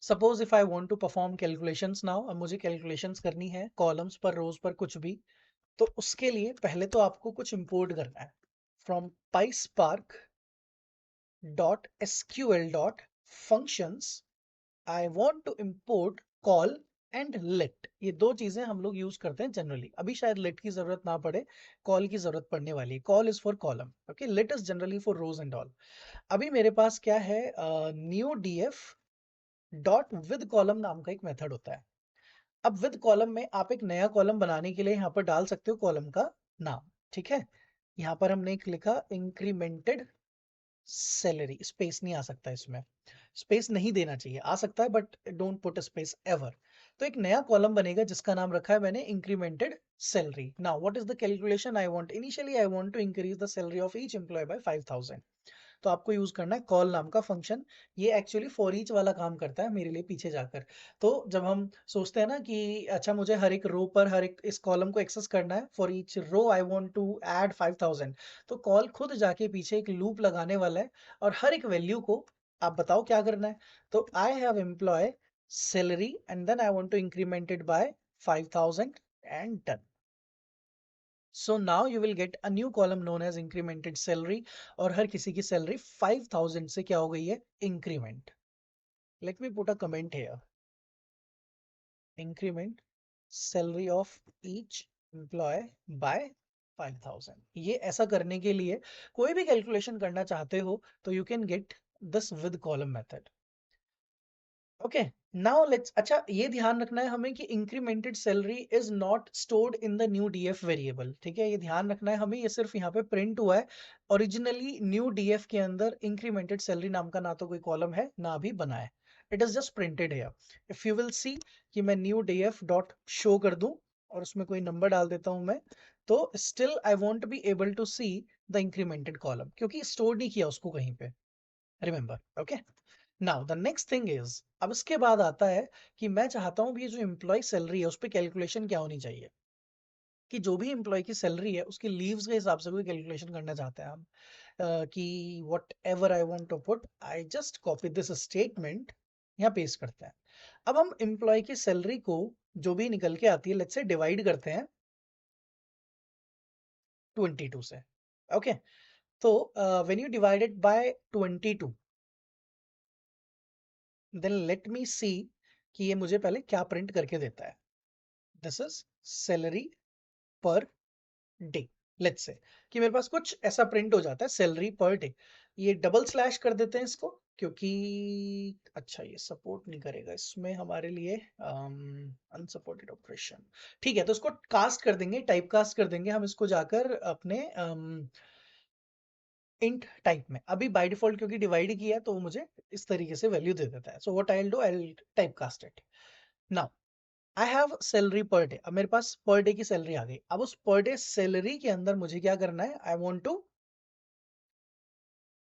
Suppose if I want to perform calculations now, अब मुझे calculations करनी है कॉलम्स पर, रोज पर, कुछ भी। तो उसके लिए पहले तो आपको कुछ इंपोर्ट करना है from PySpark dot SQL dot functions. I want to import col and lit. ये दो चीजें हम लोग यूज करते हैं जनरली। अभी शायद लेट की जरूरत ना पड़े, कॉल की जरूरत पड़ने वाली है। Col is for column, okay, let is generally for rows and all. अभी मेरे पास क्या है, new DF dot with column नाम का एक मेथड होता है। अब विद कॉलम में आप एक नया कॉलम बनाने के लिए यहाँ पर डाल सकते हो कॉलम का नाम, ठीक है। यहाँ पर हमने एक लिखा इंक्रीमेंटेड सैलरी, स्पेस नहीं आ सकता इसमें, स्पेस नहीं देना चाहिए, आ सकता है but don't put space ever. तो एक नया कॉलम बनेगा जिसका नाम रखा है मैंने incremented salary. Now what is the calculation I want, initially I want to increase the salary of each employee by 5000। तो आपको यूज करना है कॉल नाम का फंक्शन। ये एक्चुअली फॉर ईच वाला काम करता है मेरे लिए पीछे जाकर। तो जब हम सोचते हैं ना कि अच्छा मुझे हर एक रो पर, हर एक इस कॉलम को एक्सेस करना है, for each row I want to add 5000, तो कॉल खुद जाके पीछे एक लूप लगाने वाला है और हर एक वैल्यू को आप बताओ क्या करना है। तो I have employee salary and then I want to increment it by 5000 and done. So now you will get a new column known as incremented salary, और हर किसी की सैलरी 5000 से क्या हो गई है, increment. Let me put a comment here, increment salary of each employee by 5000। ये ऐसा करने के लिए कोई भी कैलकुलेशन करना चाहते हो तो you can get this with column method. Okay, now let's, अच्छा ये ध्यान रखना है हमें कि incremented salary is not stored in the new DF variable, ठीक है, ये ध्यान रखना है हमें। ये सिर्फ यहाँ पे प्रिंट हुआ है। ओरिजिनली न्यू डीएफ के अंदर इंक्रीमेंटेड सैलरी नाम का ना तो कोई कॉलम है ना भी बना है, it is just printed here. If you will see कि मैं न्यू डीएफ डॉट शो कर दूं और उसमें कोई नंबर डाल देता हूं मैं, तो still I won't be able to see the incremented column, क्योंकि स्टोर नहीं किया उसको कहीं पे, remember, okay. Now the next thing is, अब इसके बाद आता है कि मैं चाहता हूँ ये जो एम्प्लॉय सैलरी है उस पर कैलकुलेशन क्या होनी चाहिए, कि जो भी एम्प्लॉय की सैलरी है उसकी लीव्स के हिसाब से कोई कैलकुलेशन करना चाहते हैं हम। कि whatever I want to put, I just copy this statement, यहाँ पेस्ट करते हैं। अब हम एम्प्लॉय की सैलरी को जो भी निकल के आती है लेट्स से डिवाइड करते हैं 22 से, ओके। तो when you divided by 22, then let me see कि ये मुझे पहले क्या प्रिंट करके देता है। This is salary per day. Let's say कि मेरे पास कुछ ऐसा प्रिंट हो जाता है, सैलरी पर डे। ये डबल स्लैश कर देते हैं इसको, क्योंकि अच्छा ये सपोर्ट नहीं करेगा इसमें हमारे लिए, अनसपोर्टेड ऑपरेशन। ठीक है, तो इसको कास्ट कर देंगे, टाइप कास्ट कर देंगे हम इसको जाकर अपने इंट टाइप में। अभी बाय डिफॉल्ट क्योंकि डिवाइड किया है तो वो मुझे इस तरीके से वैल्यू दे देता है। So what I will do, I will type cast it. Now I have salary per day, अब मेरे पास पर डे की सैलरी आ गई। अब उस पर डे सैलरी के अंदर मुझे क्या करना है, I want to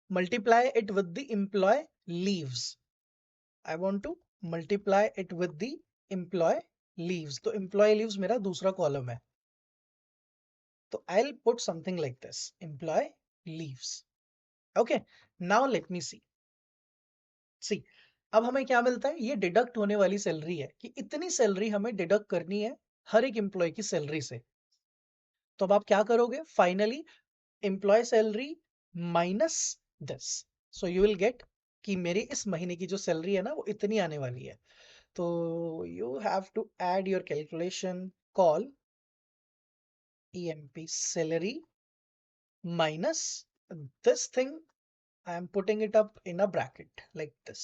multiply it with the employ leaves. I want to multiply it with the employ leaves. तो एम्प्लॉय लीव्स मेरा दूसरा कॉलम है, तो I will put something like this, employ leaves, okay. Now let me see, see अब हमें क्या मिलता है, ये डिडक्ट होने वाली सैलरी है कि इतनी सैलरी हमें डिडक्ट करनी है हर एक एम्प्लॉय की सैलरी से। तो अब आप क्या करोगे, finally employee salary minus this, so you will get कि मेरी इस महीने की जो सैलरी है ना वो इतनी आने वाली है। तो you have to add your calculation, col emp salary minus this thing, I am putting it up in a bracket like this.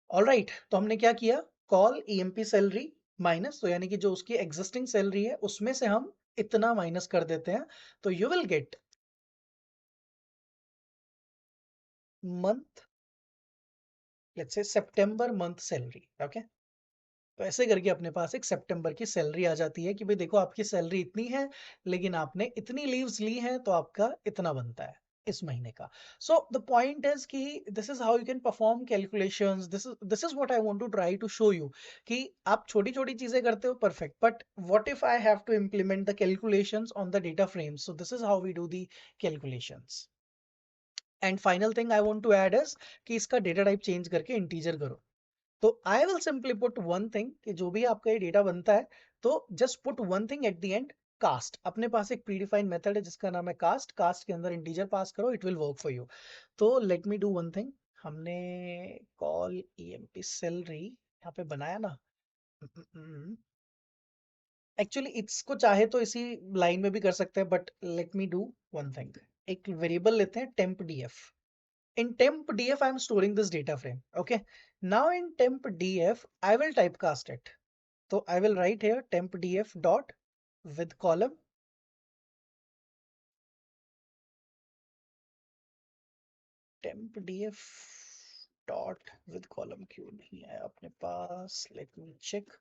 All right, तो हमने क्या किया, कॉल emp सैलरी माइनस, तो यानी कि जो उसकी एग्जिस्टिंग सैलरी है उसमें से हम इतना माइनस कर देते हैं, तो you will gate month, let's say September month salary, okay. तो ऐसे करके अपने पास एक सितंबर की सैलरी आ जाती है कि भाई देखो आपकी सैलरी इतनी है लेकिन आपने इतनी लीव्स ली हैं तो आपका इतना बनता है इस महीने का। सो द पॉइंट इज कि this is how you can perform calculations, this is what I want to try to show you कि आप छोटी छोटी चीजें करते हो perfect, but what if I have to implement the calculations on the data frames, so this is how we do the calculations. And final thing I want to add is कि इसका data type change करके integer करो। तो I will simply put one thing कि जो भी आपका ये डेटा बनता है तो just put one thing at the end, cast. अपने पास एक प्रीडिफाइंड मेथड है जिसका नाम है कास्ट। कास्ट के अंदर इंटीजर पास करो, it will work for you. तो let me do one thing. हमने कॉल emp सैलरी यहाँ पे बनाया ना। एक्चुअली इसको चाहे तो इसी लाइन में भी कर सकते हैं, but let me do one thing. एक वेरिएबल लेते हैं temp df। in temp df I am storing this data frame. Okay, now in temp df I will typecast it. So I will write here temp df dot with column temp df dot with column क्यों नहीं है अपने पास, let me check.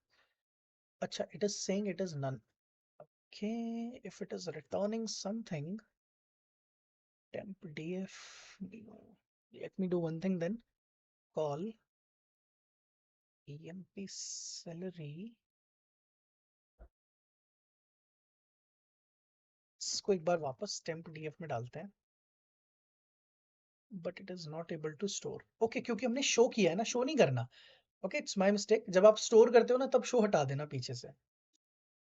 अच्छा, it is saying it is none. Okay, if it is returning something, temp df, no. Let me do one thing then. Call emp salary. इसको एक बार वापस temp df में डालते हैं, but it is not able to store. Okay, क्योंकि हमने show किया है ना, शो नहीं करना। Okay, it's my mistake. जब आप स्टोर करते हो ना तब शो हटा देना पीछे से।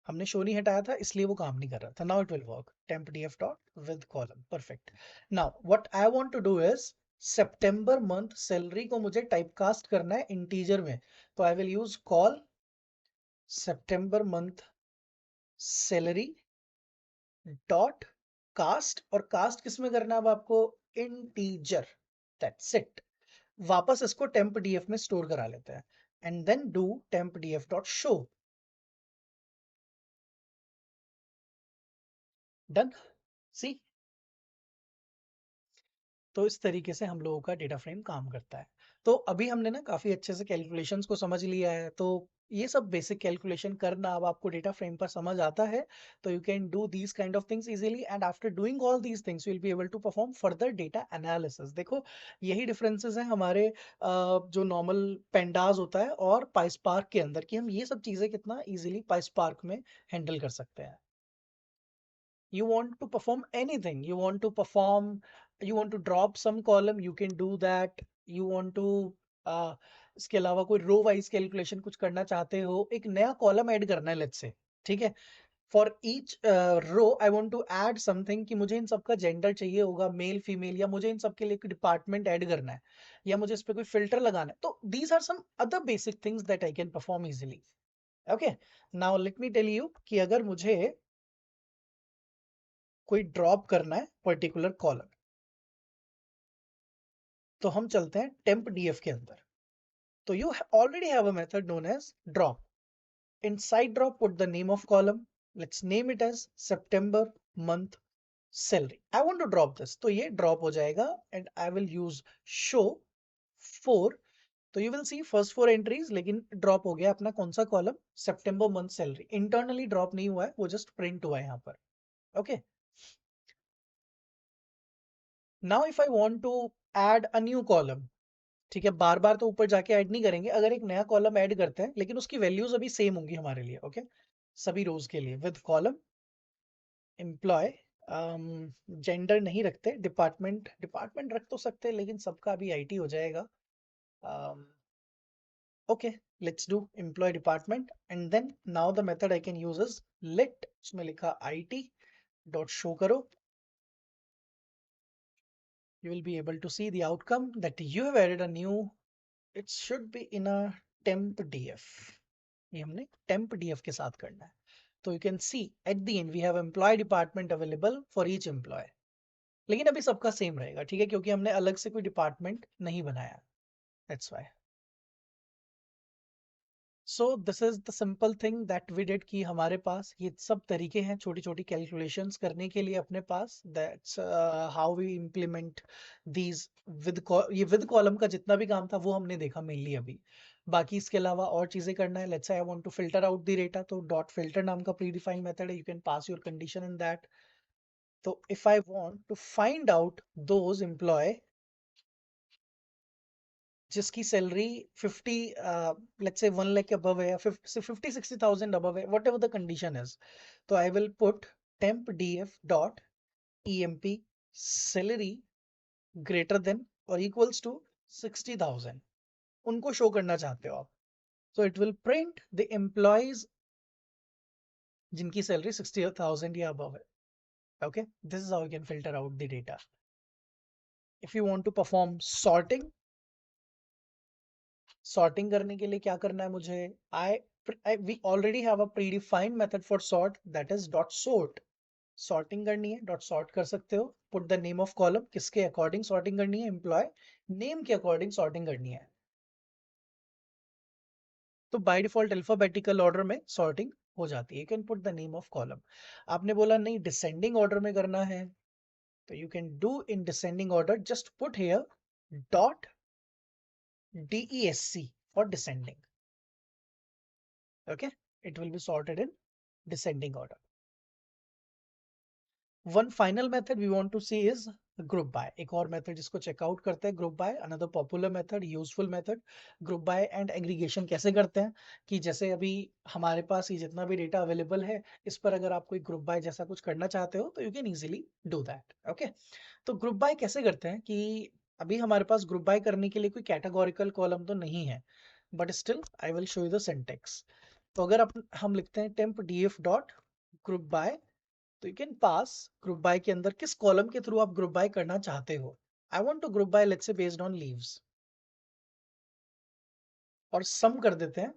हमने शो नहीं हटाया था इसलिए वो काम नहीं कर रहा था। Now it will work, temp df dot with column, perfect. Now what I want to do is सितंबर मंथ सैलरी को मुझे टाइपकास्ट करना है इंटीजर में। तो आई विल यूज कॉल सितंबर मंथ सैलरी डॉट कास्ट। और कास्ट किस में करना है अब आपको? Integer, that's it. वापस इसको temp df में स्टोर करा लेते हैं and then do temp df dot show. Done, सी। तो इस तरीके से हम लोगों का डेटा फ्रेम काम करता है। तो अभी हमने ना काफी अच्छे से कैलकुलेशंस को समझ लिया है। तो ये सब बेसिक कैलकुलेशन करना अब आपको डेटा फ्रेम पर समझ आता है, तो you can do these kind of things easily, and after doing all these things you will be able to perform further data analysis. देखो, यही डिफरेंसेस हैं हमारे जो नॉर्मल पेंडास होता है और पाइस्पार्क के अंदर, कि हम ये सब चीजें कितना इजीली पाइस्पार्क में हैंडल कर सकते हैं। You want to perform anything, you want to perform, you want to drop some column, you can do that. You want to इसके अलावा कोई रो वाइज कैलकुलेशन कुछ करना चाहते हो, एक नया कॉलम ऐड करना है लेट्स से, ठीक है। For each row I want to add something, कि मुझे इन सबका जेंडर चाहिए होगा, मेल फीमेल, या मुझे इन सब के लिए कोई डिपार्टमेंट ऐड करना है, या मुझे इस पे कोई फिल्टर लगाना है। तो these are some other basic things that I can perform easily. Okay, now let me tell you कि अगर मुझे कोई ड्रॉप करना है पर्टिकुलर कॉलम, तो हम चलते हैं temp df के अंदर। तो you already have a method known as drop. Inside drop, put the name of column. Let's name it as September month salary. I want to drop this, तो ये drop हो जाएगा and I will use show 4. तो you will see first 4 entries, लेकिन drop हो गया अपना कौन सा column? September month salary. Internally drop नहीं हुआ है, वो just print हुआ है यहाँ पर। Okay. Now if I want to add a new column, ठीक है, बार बार तो ऊपर जाके ऐड नहीं करेंगे। अगर एक नया कॉलम ऐड करते हैं, लेकिन उसकी वैल्यूज अभी सेम होंगी हमारे लिए। ओके, सभी रोज के लिए विद कॉलम एम्प्लॉय, जेंडर नहीं रखते, डिपार्टमेंट, डिपार्टमेंट रख तो सकते हैं लेकिन सबका अभी आईटी हो जाएगा। Okay, let's do employee department and then now the method I can use is let, उसमें लिखा IT डॉट शो करो। You will be able to see the outcome that you have added a new, it should be in a temp df। ये हमने temp df के साथ करना है। तो you can see at the end we have employee department available for each employee। लेकिन अभी सबका सेम रहेगा, ठीक है, क्योंकि हमने अलग से कोई डिपार्टमेंट नहीं बनाया। That's why। So this is the simple thing that we did, कि हमारे पास ये सब तरीके हैं छोटी छोटी कैलकुलेशंस करने के लिए अपने पास। That's how we implement these with, ये विद कॉलम का जितना भी काम था वो हमने देखा मेनली अभी। बाकी इसके अलावा और चीजें करना है, let's say I want to filter out the data, तो डॉट फिल्टर नाम का प्री डिफाइंड मेथड है, you can pass your condition in that. तो if I want to find out those employ जिसकी salary 50 let's say 1 lakh above है, या 50-60,000 above है, whatever the condition is, तो I will put temp df डॉट emp salary greater than or equals to 60,000 उनको show करना चाहते हो आप. So it will print the employees जिनकी सैलरी 60,000 या above है. Okay, this is how you can filter out the data. If you want to perform sorting करने के लिए क्या करना है मुझे? We already have a predefined method for sort, that is dot sort. Sorting करनी है, dot sort कर सकते हो. Put the name of column, किसके according sorting करनी है? Employee name के according sorting करनी है. तो by default alphabetical order में sorting हो जाती है. You can put the name of column. आपने बोला नहीं descending order में करना है, तो you can do in descending order. Just put here dot DESC for descending. Okay, it will be sorted in descending order. One final method we want to see is group by. एक और method जिसको checkout करते हैं group by, another popular method, useful method. Group by and aggregation कैसे करते हैं कि जैसे अभी हमारे पास ये जितना भी data available है इस पर अगर आप कोई group by जैसा कुछ करना चाहते हो तो you can easily do that. Okay, तो group by कैसे करते हैं कि अभी हमारे पास group by करने के लिए कोई categorical column तो नहीं है, but still I will show you the syntax. तो अगर हम लिखते हैं temp df dot group by, तो you can pass group by के अंदर किस कॉलम के थ्रू आप ग्रुप बाय करना चाहते हो. I want to group by let's say based on leaves और सम कर देते हैं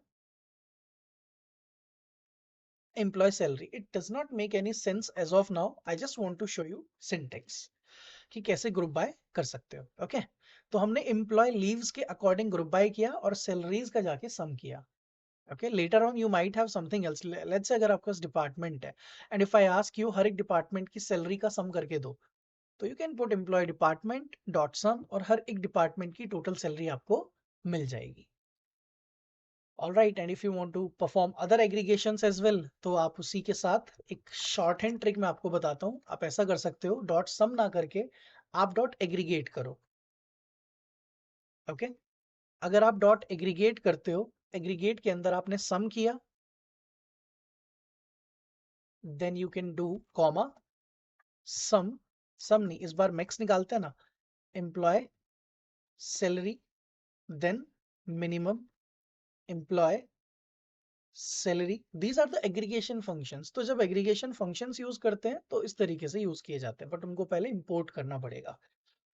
employee salary. It does not make any sense as of now. I just want to show you syntax कि कैसे group by कर सकते हो. Okay, तो हमने एम्प्लॉय लीव्स के अकॉर्डिंग ग्रुप बाय किया और सैलरीज का जाके सम किया. Okay, later on you might have something else. Let's say अगर आपके पास डिपार्टमेंट है and if I ask you हर एक डिपार्टमेंट की सैलरी का सम करके दो, तो you can put employ department dot sum और हर एक डिपार्टमेंट की टोटल सैलरी आपको मिल जाएगी. Alright, and if you want to perform other aggregations as well, तो आप उसी के साथ एक शॉर्ट हैंड ट्रिक मैं आपको बताता हूँ. आप ऐसा कर सकते हो, डॉट सम ना करके आप डॉट एग्रीगेट करो. ओके, अगर आप डॉट एग्रीगेट करते हो, एग्रीगेट के अंदर आपने सम किया, then you can do comma sum. Sum नहीं, इस बार मैक्स निकालते हैं ना, employ salary then minimum employ salary. These are the aggregation functions. तो जब एग्रीगेशन फंक्शंस यूज करते हैं तो इस तरीके से यूज किए जाते हैं, बट उनको पहले इंपोर्ट करना पड़ेगा.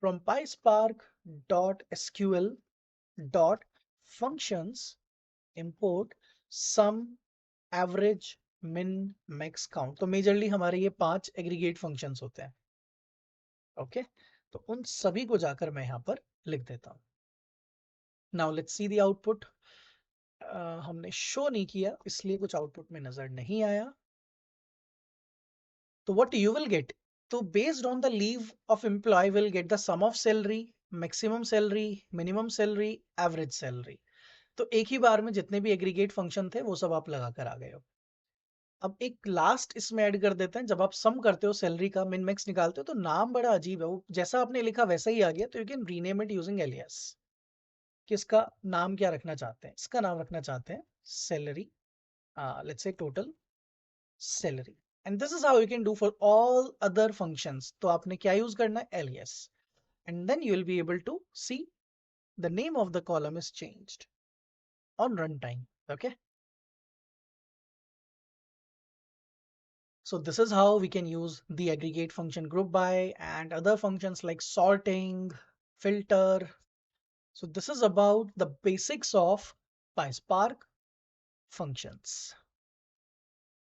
From PySpark dot SQL dot functions import sum average min max count. तो मेजरली हमारे ये 5 एग्रीगेट फंक्शंस होते हैं. ओके, तो उन सभी को जाकर मैं यहाँ पर लिख देता हूँ. Now let's see the output. हमने शो नहीं किया इसलिए कुछ आउटपुट में नजर नहीं आया. तो व्हाट यू विल गेट, तो based on the leave of employee will get the sum of salary, maximum salary, minimum salary, average salary. तो एक ही बार में जितने भी एग्रीगेट फंक्शन थे वो सब आप लगा कर आ गए हो. अब एक लास्ट इसमें ऐड कर देते हैं. जब आप सम करते हो सैलरी का, मिन मैक्स निकालते हो, तो नाम बड़ा अजीब है. वो जैसा आपने लिखा वैसा ही आ गया. तो you can rename it using alias. कि इसका नाम क्या रखना चाहते हैं? इसका नाम रखना चाहते हैं salary, let's say total salary. And this is how you can do for all other functions. तो आपने क्या यूज करना है? Alias. And then you will be able to see the name of the column is changed on runtime. Okay, so this is how we can use the aggregate function group by and other functions like sorting, filter. So this is about the basics of PySpark functions.